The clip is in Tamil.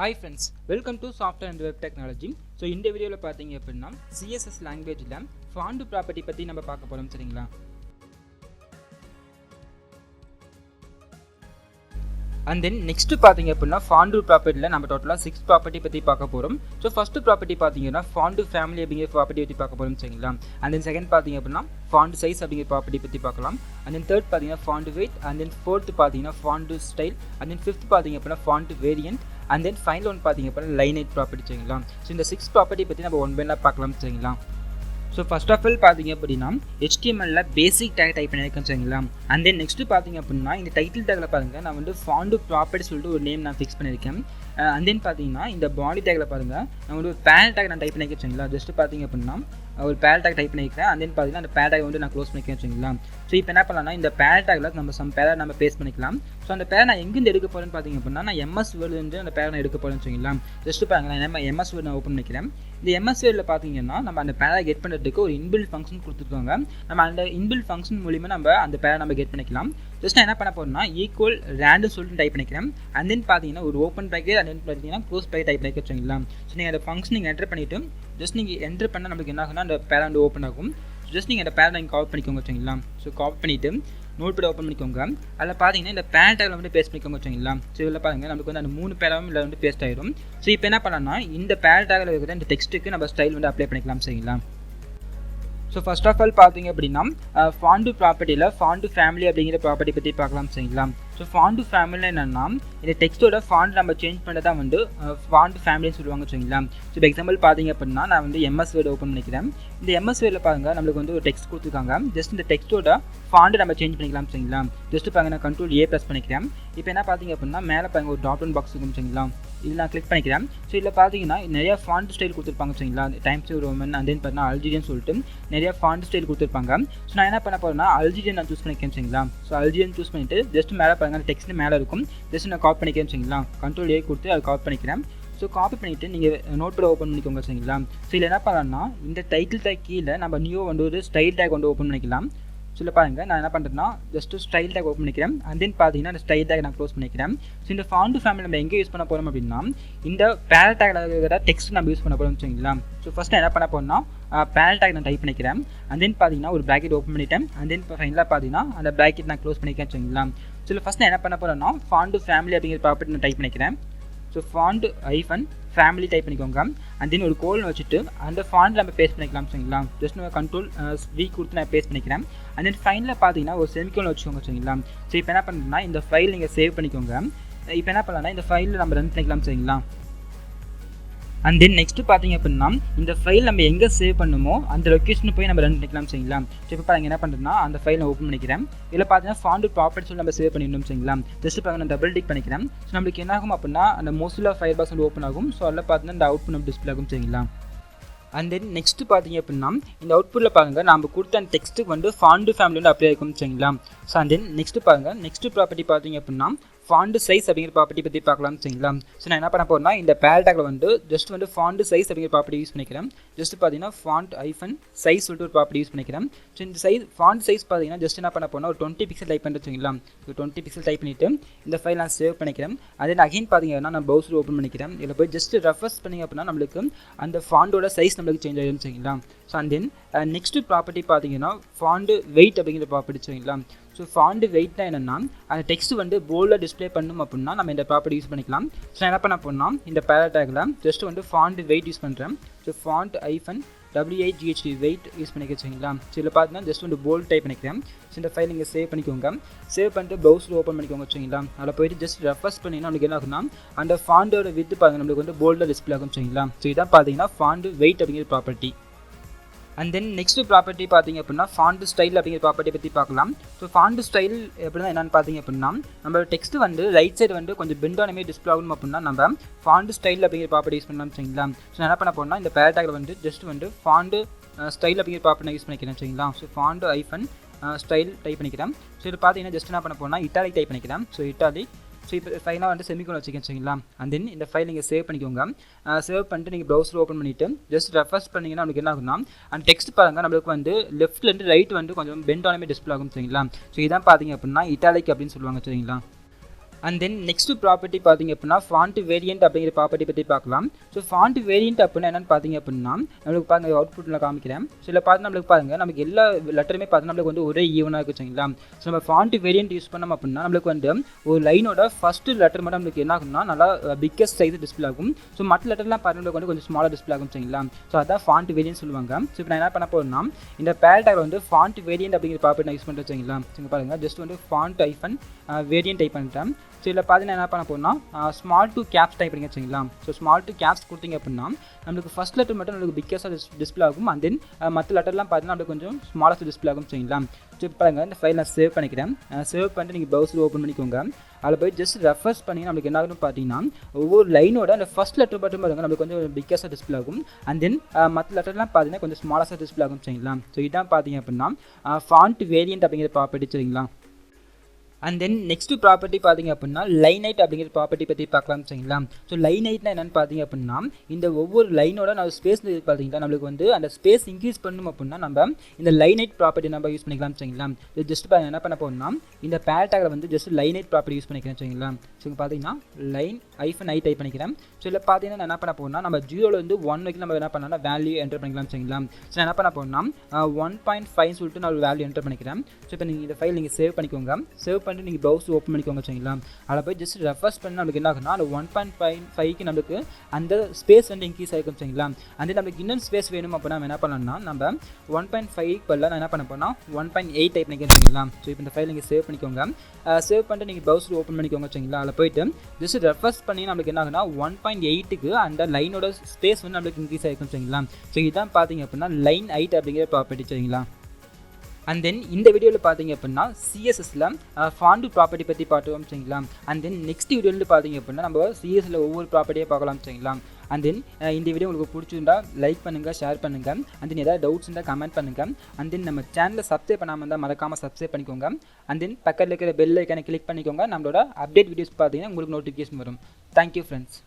Hi friends, welcome to Software and Web Technology. So இந்த வீடியோல பாத்தீங்க அப்படினா CSS languageல font property பத்தி நம்ம பார்க்க போறோம் சரிங்களா. And then next பாத்தீங்க அப்படினா font propertyல நம்ம டோட்டலா 6 property பத்தி பார்க்க போறோம். So first property பாத்தீங்கன்னா font family அப்படிங்கிற property பத்தி பார்க்க போறோம் சரிங்களா. And then second பாத்தீங்க அப்படினா font size அப்படிங்கிற property பத்தி பார்க்கலாம். And then third பாத்தீங்கன்னா font weight, and then fourth பாத்தீங்கன்னா font style, and then fifth பாத்தீங்க அப்படினா font variant, and then final one பாத்தீங்க அப்படினா line height property சரிங்களா. So இந்த 6 property பத்தி நம்ம one by one பார்க்கலாம் சரிங்களா. So first of all பாத்தீங்க அப்படினா HTML ல basic tag டைப் பண்ணிருக்கேன் சரிங்களா. And then next பாத்தீங்க அப்படினா இந்த title tag ல பாருங்க நான் வந்து font property சொல்லிட்டு ஒரு நேம் நான் ஃபிக்ஸ் பண்ணிருக்கேன். And then பாத்தீங்கன்னா இந்த body tag ல பாருங்க நான் வந்து ஒரு parent tag நான் டைப் பண்ணிருக்கேன் சரிங்களா. ஜஸ்ட் பாத்தீங்க அப்படினா ஒரு parent tag டைப் பண்ணிருக்கேன். And then பாத்தீங்கன்னா அந்த parent tag வந்து நான் க்ளோஸ் பண்ணிருக்கேன் சரிங்களா. சோ இப்போ என்ன பண்ணலாம்னா இந்த parent tag ல நம்ம some parent நம்ம பேஸ்ட் பண்ணிக்கலாம். சோ அந்த parent நான் எங்க இருந்து எடுக்க போறேன்னு பாத்தீங்க அப்படினா நான் MS Word ல இருந்து அந்த parent நான் எடுக்க போறேன் சரிங்களா. ஜஸ்ட் பாருங்க நான் MS Word நான் ஓபன் பண்ணிக்கிறேன். இந்த MS Word ல பாத்தீங்கன்னா நம்ம அந்த parent கெட் பண்றதுக்கு ஒரு inbuilt function கொடுத்திருக்காங்க. நம்ம அந்த inbuilt function மூலமா நம்ம அந்த parent நம்ம கெட் பண்ணிக்கலாம். ஜஸ்ட் நான் என்ன பண்ண போறேன்னா equal random சொல்லிட்டு டைப் பண்ணிக்கிறேன். And then பாத்தீங்கன்னா ஒரு ஓபன் bracket and then பாத்தீங்கன்னா க்ளோஸ் bracket டைப் பண்ணிக்க சரிங்களா. சோ நீங்க அந்த ஃபங்க்ஷன் நீங்க என்டர் பண்ணிட்டு ஜஸ்ட் நீங்க என்டர் பண்ணா நமக்கு என்ன ஆகும்னா அந்த parent ஓபன் ஆகும். ஜஸ்ட் நீங்க அந்த parent நீங்க காப்பி பண்ணிக்கோங்க சரிங்களா. சோ காப்பி பண்ணிட்டு நோட்பேட் ஓபன் பண்ணிக்கோங்க. அதுல பாத்தீங்கன்னா இந்த parent tag வந்து பேஸ்ட் பண்ணிக்கோங்க சரிங்களா. சோ இதுல பாருங்க நமக்கு வந்து அந்த மூணு பேராவும் இல்ல வந்து பேஸ்ட் ஆயிடும். சோ இப்போ என்ன பண்ணலாம்னா இந்த parent tag ல இருக்கிற இந்த டெக்ஸ்ட்க்கு நம்ம ஸ்டைல் வந்து அப்ளை பண்ணிக்கலாம் சரிங்களா. So first of all பாத்தீங்க அப்படினா font property ல font family அப்படிங்கிற property பத்தி பார்க்கலாம் சரிங்களா. So font family என்னன்னா இந்த டெக்ஸ்டோட font நம்ம சேஞ்ச் பண்ணதா வந்து font family சொல்லுவாங்க சரிங்களா. So for example பாத்தீங்க அப்படினா நான் வந்து MS Word ஓபன் பண்ணிக்கிறேன். இந்த MS Word ல பாருங்க நமக்கு வந்து ஒரு டெக்ஸ்ட் கொடுத்திருக்காங்க. ஜஸ்ட் இந்த டெக்ஸ்டோட font நம்ம சேஞ்ச் பண்ணிக்கலாம் சரிங்களா. ஜஸ்ட் பாருங்க நான் Ctrl A பிரஸ் பண்ணிக்கிறேன். இப்போ என்ன பாத்தீங்க அப்படினா மேல பாருங்க ஒரு டாட் ஒன் பாக்ஸ் இருக்கும் சரிங்களா. இதில் நான் கிளிக் பண்ணிக்கிறேன். ஸோ இதில் பார்த்தீங்கன்னா நிறைய ஃபாண்ட் ஸ்டைல் கொடுத்துருப்பாங்க சரிங்களா. டைம்ஸ் ரோமன் and then பார்த்தீங்கன்னா அல்ஜீரியன் சொல்லிட்டு நிறைய ஃபாண்ட் ஸ்டைல் கொடுத்துருப்பாங்க. ஸோ நான் என்ன பண்ண போறேன்னா அல்ஜீரியன் நான் சூஸ் பண்ணிக்கிறேன் சரிங்களா. ஸோ அல்ஜீரியன் சூஸ் பண்ணிட்டு ஜஸ்ட் மேலே பாருங்க அந்த டெக்ஸ்ட் மேலே இருக்கும். ஜஸ்ட் நான் காப்பி பண்ணிக்கிறேன் சரிங்களா. Ctrl A கொடுத்து அதை காப்பி பண்ணிக்கிறேன். ஸோ காப்பி பண்ணிவிட்டு நீங்கள் நோட்பேட் ஓப்பன் பண்ணிக்கோங்க சரிங்களா. ஸோ இதில் என்ன பண்ணலாம்னா இந்த டைட்டில் டேக் கீழே நம்ம நியூ வந்து ஒரு ஸ்டைல் டேக் வந்து ஓப்பன் பண்ணிக்கலாம். சொல்ல பாருங்க நான் என்ன பண்ணுறேன்னா ஜஸ்ட் ஸ்டைல் டேக் ஓப்பன் பண்ணிக்கிறேன். அண்ட் தென் பார்த்தீங்கன்னா அந்த ஸ்டைல் டேக் நான் க்ளோஸ் பண்ணிக்கிறேன். ஸோ இந்த font family நம்ம எங்கே யூஸ் பண்ண போகிறோம் அப்படின்னா இந்த parent tag ல இருக்கிற டெக்ஸ்ட் நம்ம யூஸ் பண்ண போகிறோம் சரிங்களா. ஸோ ஃபர்ஸ்ட் என்ன பண்ண போறோம்னா parent tag நான் டைப் பண்ணிக்கிறேன். அண்ட் தென் பார்த்தீங்கன்னா ஒரு bracket ஓப்பன் பண்ணிட்டேன். அண்ட் தென் ஃபைனலாக பார்த்தீங்கன்னா அந்த bracket நான் க்ளோஸ் பண்ணிக்கிறேன் சரிங்களா. ஸோ ஃபர்ஸ்ட் என்ன பண்ண போகிறேன்னா font family அப்படிங்கிற ப்ராப்பர்ட்டி நான் டைப் பண்ணிக்கிறேன். So font hyphen family type பண்ணிக்கோங்க. அண்ட் தென் ஒரு கோலன் வச்சுட்டு அந்த ஃபாண்ட் நம்ம பேஸ்ட் பண்ணிக்கலாம் சரிங்களா. ஜஸ்ட் நம்ம Ctrl V கொடுத்து நான் பேஸ்ட் பண்ணிக்கிறேன். அண்ட் தென் ஃபைனலாக பார்த்தீங்கன்னா ஒரு செமிகோலன் வச்சுக்கோங்க சரிங்களா. ஸோ இப்போ என்ன பண்ணுறதுன்னா இந்த ஃபைல் நீங்கள் சேவ் பண்ணிக்கோங்க. இப்போ என்ன பண்ணலாம்னா இந்த ஃபைலில் நம்ம ரன் பண்ணிக்கலாம் சரிங்களா. அண்ட் தென் நெக்ஸ்ட் பார்த்தீங்க அப்படின்னா இந்த ஃபைல் நம்ம எங்கே சேவ் பண்ணுமோ அந்த லொக்கேஷன் போய் நம்ம ரன் பண்ணிக்கலாம் சரிங்களா. ஸோ இப்போ பாருங்க என்ன பண்ணுறதுன்னா அந்த ஃபைல் நான் ஓப்பன் பண்ணிக்கிறேன். இதில் பார்த்தீங்கன்னா font property சொல்லி நம்ம சேவ் பண்ணிடணும் சரிங்களா. ஜஸ்ட் பாருங்க நான் டபுள் டிக் பண்ணிக்கிறேன். ஸோ நம்மளுக்கு என்ன ஆகும் அப்படின்னா அந்த மோசில்லா ஃபயர்பாக்ஸ் வந்து ஓப்பன் ஆகும். ஸோ அதில் பார்த்தீங்கன்னா இந்த அவுட்புட் நம்ம டிஸ்பிளே ஆகும் சரிங்களா. அண்ட் தென் நெக்ஸ்ட் பார்த்தீங்க அப்படின்னா இந்த அவுட்புட்டில் பாருங்க நம்ம கொடுத்த அந்த டெக்ஸ்ட்டுக்கு வந்து font family வந்து அப்ளை ஆகும் சரிங்களா. ஸோ அண்ட் தென் நெக்ஸ்ட் பாருங்க நெக்ஸ்ட் ப்ராப்பர்ட்டி பார்த்தீங்க அப்படின்னா font size அப்படிங்கிற ப்ராப்பர்ட்டி பற்றி பார்க்கலாம் சரிங்களா. ஸோ நான் என்ன பண்ண போறேன்னா இந்த parent tag ல வந்து ஜஸ்ட் வந்து font size அப்படிங்கிற ப்ராப்பர்ட்டி யூஸ் பண்ணிக்கிறேன். ஜஸ்ட் பார்த்தீங்கன்னா font hyphen size சொல்லிட்டு ஒரு ப்ராப்பர்ட்டி யூஸ் பண்ணிக்கிறேன். ஸோ இந்த font size பார்த்தீங்கன்னா ஜஸ்ட் என்ன பண்ண போறேன்னா ஒரு 20 பிக்சல் டைப் பண்ணுறது சரிங்களா. ஸோ 20 பிக்சல் டைப் பண்ணிட்டு இந்த ஃபைல் நான் சேவ் பண்ணிக்கிறேன். அது அகைன் பார்த்தீங்கன்னா நான் ப்ரௌசர் ஓப்பன் பண்ணிக்கிறேன். இதில் போய் ஜஸ்ட் ரெஃபர்ஸ் பண்ணிங்க அப்படின்னா நம்மளுக்கு அந்த ஃபாண்டோட சைஸ் நம்மளுக்கு சேஞ்ச் ஆகிடும் சரிங்களா. So and then next property பார்த்தீங்கன்னா font weight அப்படிங்கிற ப்ராப்பர்ட்டி சரிங்களா. ஸோ font weight என்னன்னா அந்த டெக்ஸ்ட் வந்து போல்டாக டிஸ்பிளே பண்ணணும் அப்படின்னா நம்ம இந்த ப்ராப்பர்ட்டி யூஸ் பண்ணிக்கலாம். ஸோ என்ன பண்ண போனால் இந்த parent tag ல ஜஸ்ட் வந்து font weight யூஸ் பண்ணுறேன். So font hyphen WIGHT weight use பண்ணிக்கிறீங்களா. ஸோ இதில் பார்த்தீங்கன்னா ஜஸ்ட் வந்து போல்ட் டைப் பண்ணிக்கிறேன். ஸோ இந்த ஃபைல் நீங்கள் சேவ் பண்ணிக்கோங்க. சேவ் பண்ணிட்டு ப்ரௌசர் ஓப்பன் பண்ணிக்கோங்க சரிங்களா. அதில் போயிட்டு ஜஸ்ட் ரெஃபர்ஸ் பண்ணிங்கன்னா நம்மளுக்கு என்ன ஆகும்னா அந்த ஃபாண்டோட வித் பாருங்க நம்மளுக்கு வந்து போல்டாக டிஸ்பிளே ஆகும் சரிங்களா. ஸோ இதான் பார்த்தீங்கன்னா font weight அப்படிங்கிற property. And then next property பார்த்தீங்க அப்படின்னா font style அப்படிங்கிற ப்ராப்பர்ட்டி பற்றி பார்க்கலாம். ஸோ font style எப்படின்னா என்னென்னு பார்த்தீங்க அப்படின்னா நம்ம டெக்ஸ்ட் வந்து ரைட் சைடு வந்து கொஞ்சம் பெண்ட் ஆன மாதிரி டிஸ்பிளே ஆகணும் அப்படின்னா நம்ம font style அப்படிங்கிற ப்ராப்பர்ட்டி யூஸ் பண்ணலாம் சரிங்களா. ஸோ என்ன பண்ண போறோம்னா இந்த parent tag ல வந்து ஜஸ்ட் வந்து font style அப்படிங்கிற ப்ராப்பர்ட்டி யூஸ் பண்ணிக்கிறேன் சரிங்களா. So font hyphen style type பண்ணிக்கிறேன். ஸோ இது பார்த்தீங்கன்னா ஜஸ்ட் என்ன பண்ண போறோம்னா இட்டாலிக் டைப் பண்ணிக்கிறேன். ஸோ இட்டாலிக் ஸோ இப்போ ஃபைனாக வந்து செமிகோலன் வச்சுக்கேன் சரிங்களா. அண்ட் தென் இந்த ஃபைல் நீங்கள் சேவ் பண்ணிக்கோங்க. சேவ் பண்ணிட்டு நீங்கள் ப்ரௌசர் ஓப்பன் பண்ணிவிட்டு ஜஸ்ட் ரெஃபர்ஸ் பண்ணிங்கன்னா நமக்கு என்ன ஆகும்னா அந்த டெக்ஸ்ட் பாருங்கள் நம்மளுக்கு வந்து லெஃப்ட்லேருந்து ரைட் வந்து கொஞ்சம் பெண்ட் ஆனமே டிஸ்பிளே ஆகும் சரிங்களா. ஸோ இதான் பார்த்தீங்க அப்படின்னா இட்டாலிக் அப்படின்னு சொல்லுவாங்க சரிங்களா. அண்ட் தென் நெக்ஸ்ட் ப்ராப்பர்ட்டி பார்த்தீங்க அப்படின்னா ஃபாண்ட் வேரியன்ட் அப்படிங்கிற ப்ராப்பர்ட்டி பற்றி பார்க்கலாம். ஸோ ஃபாண்ட் வேரியன்ட் அப்படின்னா என்னென்னு பார்த்தீங்க அப்படின்னா நம்மளுக்கு பாருங்க அவுட்புட்டில் காமிக்கிறேன். ஸோ இதில் பார்த்து நம்மளுக்கு பாருங்கள் நமக்கு எல்லா லெட்டருமே பார்த்து நம்மளுக்கு வந்து ஒரே ஈவனாக இருக்கு சரிங்களா. ஸோ நம்ம ஃபாண்ட் வேரியன்ட் யூஸ் பண்ணோம் அப்படின்னா நம்மளுக்கு வந்து ஒரு லைனோட ஃபஸ்ட்டு லெட்டர் மட்டும் நம்மளுக்கு என்ன ஆகும்னா நல்லா பிக்கஸ்ட் சைஸ் டிஸ்பிளே ஆகும். ஸோ மற்ற லெட்டர்லாம் பார்த்து நம்மளுக்கு வந்து கொஞ்சம் ஸ்மாலாக டிஸ்பிளே ஆகும் சரிங்களா. ஸோ அதான் ஃபாண்ட் வேரியன்ட் சொல்லுவாங்க. ஸோ இப்போ நான் என்ன பண்ண போகிறேன்னா இந்த பேரட்டாக வந்து ஃபாண்ட் வேரியன்ட் அப்படிங்கிற ப்ராப்பர்ட்டி நான் யூஸ் பண்ணுறேன் சரிங்களா. ஸோ பாருங்கள் ஜஸ்ட் வந்து ஃபாண்ட் ஐஃபன் வேரியன்ட் டைப் பண்ணிட்டேன். ஸோ இதில் பார்த்தீங்கன்னா என்ன பண்ண போகிறோம்னா ஸ்மால் டு கேப்ஸ் டைப் பண்ணிங்க வச்சுங்களா. ஸோ ஸ்மால் டு கேப்ஸ் கொடுத்தீங்க அப்படின்னா நம்மளுக்கு ஃபஸ்ட் லெட்டர் மட்டும் நம்மளுக்கு பிக்கஸ்ட்டாக டிஸ்பிளே ஆகும். அண்ட் தென் மற்ற லெட்டர்லாம் பார்த்தீங்கன்னா நம்மளுக்கு கொஞ்சம் ஸ்மாலஸ்ட் டிஸ்பிளே ஆகும் சரிங்களா. ஸோ இப்போ பாருங்கள் இந்த ஃபைல் நான் சேவ் பண்ணிக்கிறேன். சேவ் பண்ணிட்டு நீங்கள் ப்ரௌசர் ஓப்பன் பண்ணிக்கோங்க. அதில் போய் ஜஸ்ட் ரெஃபர்ஸ் பண்ணி நம்மளுக்கு என்ன ஆகும்னு பார்த்தீங்கன்னா ஒவ்வொரு லைனோட அந்த ஃபஸ்ட் லெட்டர் மட்டும் பாருங்கள் நம்மளுக்கு கொஞ்சம் பிக்கஸ்ட்டாக டிஸ்பிளே ஆகும். அண்ட் தென் மற்ற லெட்டர்லாம் பார்த்தீங்கன்னா கொஞ்சம் ஸ்மாலஸ்ட்டாக டிஸ்பிளே ஆகும் சரிங்களா. ஸோ இதான் பார்த்தீங்க அப்படின்னா ஃபாண்ட் வேரியன்ட் அப்படிங்கிற ப்ராப்பர்ட்டி சரிங்களா. அண்ட் தென் நெக்ஸ்ட் ப்ராப்பர்ட்டி பார்த்தீங்க அப்படின்னா லைன் ஹைட் அப்படிங்கிற ப்ராப்பர்ட்டி பற்றி பார்க்கலாம் சரிங்களா. ஸோ லைன் ஹைட்னா என்னென்னு பார்த்தீங்க அப்படின்னா இந்த ஒவ்வொரு லைனோட நம்ம ஸ்பேஸ் பார்த்தீங்கன்னா நம்மளுக்கு வந்து அந்த ஸ்பேஸ் இன்க்ரீஸ் பண்ணணும் அப்படின்னா நம்ம இந்த லைன் ஹைட் ப்ராப்பர்ட்டி நம்ம யூஸ் பண்ணிக்கலாம் சரிங்களா. இது ஜஸ்ட் என்ன பண்ண போகிறோம்னா இந்த பேரட்டாகில் வந்து just line height property use பண்ணிக்கிறேன் சரிங்களா. ஸோ இங்கே பார்த்தீங்கன்னா லைன் ஐஃபன் ஹைட் டைப் பண்ணிக்கிறேன். ஸோ இதில் பார்த்தீங்கன்னா நான் என்ன பண்ண போகிறோம்னா நம்ம 0லேருந்து 1 வரைக்கும் நம்ம என்ன பண்ணோம்னா வேல்யூ என்டர் பண்ணிக்கலாம் சரிங்களா. ஸோ நான் என்ன பண்ண போகிறோம்னா 1.5 சொல்லிட்டு நான் ஒரு வேல்யூ என்டர் பண்ணிக்கிறேன். ஸோ இப்போ நீங்கள் இந்த ஃபைல் நீங்கள் சேவ் பண்ணிக்கோங்க. சேவ் பண்ணிட்டு நீங்கள் ப்ரௌசர் ஓப்பன் பண்ணிக்கோங்க சரிங்களா. அதில் போய் ஜஸ்ட் ரெஃபர்ஸ் பண்ணி நம்மளுக்கு என்ன ஆகுனா அந்த 1.5க்கு நம்மளுக்கு அந்த ஸ்பேஸ் வந்து இன்க்ரீஸ் ஆகிருக்கும் சரிங்களா. அந்த நம்மளுக்கு இன்னும் ஸ்பேஸ் வேணும் அப்படின்னா நம்ம என்ன பண்ணலாம்னா நம்ம 1.5க்கு பதிலாக நான் என்ன பண்ண போனால் 1.8 டைப் பண்ணிக்கிறேன் சரிங்களா. ஸோ இப்போ இந்த ஃபைல் நீங்கள் சேவ் பண்ணிக்கோங்க. சேவ் பண்ணிட்டு நீங்கள் ப்ரௌசர் ஓப்பன் பண்ணிக்கோங்க சரிங்களா. அதில் போய்ட்டு ஜஸ்ட் ரெஃபர்ஸ் பண்ணி நம்மளுக்கு என்ன ஆகுனா 1.8க்கு அந்த லைனோட ஸ்பேஸ் வந்து நம்மளுக்கு இன்க்ரீஸ் ஆகிருக்கும் சரிங்களா. ஸோ இதுதான் பார்த்தீங்க அப்படின்னா லைன் ஹைட் அப்படிங்கிற ப்ராப்பர்ட்டி சரிங்களா. அண்ட் தென் இந்த வீடியோவில் பார்த்தீங்க அப்படின்னா சிஎஸ்எஸ்ல ஃபாண்ட் ப்ராப்பர்ட்டி பற்றி பார்த்துவோம் சரிங்களா. அண்ட் தென் நெக்ஸ்ட் வீடியோவில் பார்த்தீங்க அப்படின்னா நம்ம சிஎஸ்ல ஒவ்வொரு ப்ராப்பர்ட்டியாக பார்க்கலாம் சரிங்களா. அண்ட் தென் இந்த வீடியோ உங்களுக்கு பிடிச்சிருந்தா லைக் பண்ணுங்கள், ஷேர் பண்ணுங்கள். அண்ட் தென் ஏதாவது டவுட்ஸ் இருந்தால் கமெண்ட் பண்ணுங்கள். அண்ட் தென் நம்ம சேனலை சப்ஸ்கிரைப் பண்ணாமல் இருந்தால் மறக்காமல் சப்ஸ்கிரைப் பண்ணிக்கோங்க. அண்ட் தென் பக்கத்தில் இருக்கிற பெல் ஐக்கானை கிளிக் பண்ணிக்கோங்க. நம்மளோட அப்டேட் வீடியோஸ் பார்த்தீங்கன்னா உங்களுக்கு நோட்டிஃபிகேஷன் வரும். Thank you friends.